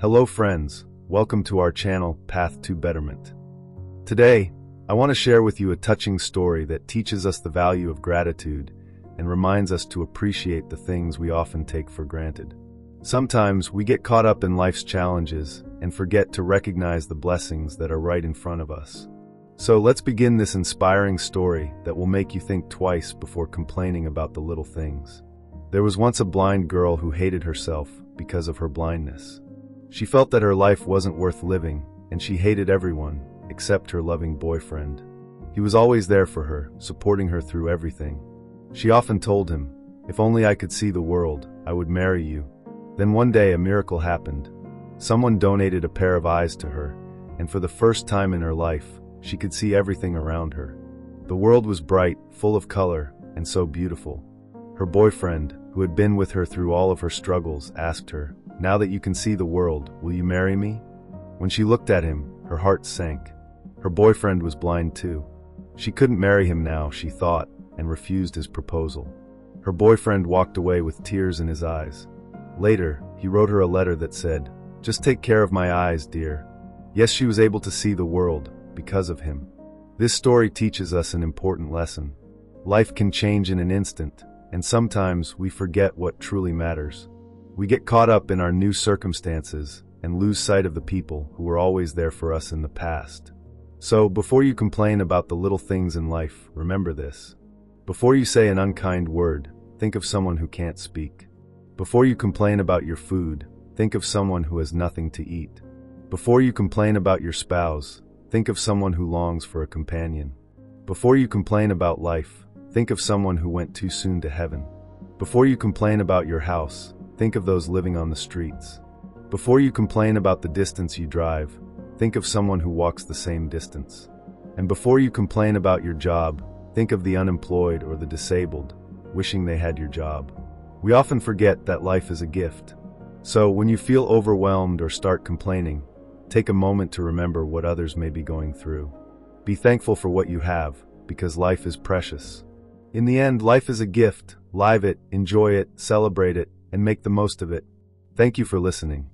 Hello friends, welcome to our channel, Path to Betterment. Today, I want to share with you a touching story that teaches us the value of gratitude and reminds us to appreciate the things we often take for granted. Sometimes we get caught up in life's challenges and forget to recognize the blessings that are right in front of us. So let's begin this inspiring story that will make you think twice before complaining about the little things. There was once a blind girl who hated herself because of her blindness. She felt that her life wasn't worth living, and she hated everyone except her loving boyfriend. He was always there for her, supporting her through everything. She often told him, "If only I could see the world, I would marry you." Then one day a miracle happened. Someone donated a pair of eyes to her, and for the first time in her life, she could see everything around her. The world was bright, full of color, and so beautiful. Her boyfriend, who had been with her through all of her struggles, asked her, "Now that you can see the world, will you marry me?" When she looked at him, her heart sank. Her boyfriend was blind too. She couldn't marry him now, she thought, and refused his proposal. Her boyfriend walked away with tears in his eyes. Later, he wrote her a letter that said, "Just take care of my eyes, dear." Yes, she was able to see the world because of him. This story teaches us an important lesson. Life can change in an instant, and sometimes we forget what truly matters. We get caught up in our new circumstances and lose sight of the people who were always there for us in the past. So, before you complain about the little things in life, remember this. Before you say an unkind word, think of someone who can't speak. Before you complain about your food, think of someone who has nothing to eat. Before you complain about your spouse, think of someone who longs for a companion. Before you complain about life, think of someone who went too soon to heaven. Before you complain about your house, think of those living on the streets. Before you complain about the distance you drive, think of someone who walks the same distance. And before you complain about your job, think of the unemployed or the disabled, wishing they had your job. We often forget that life is a gift. So when you feel overwhelmed or start complaining, take a moment to remember what others may be going through. Be thankful for what you have, because life is precious. In the end, life is a gift. Live it, enjoy it, celebrate it, and make the most of it. Thank you for listening.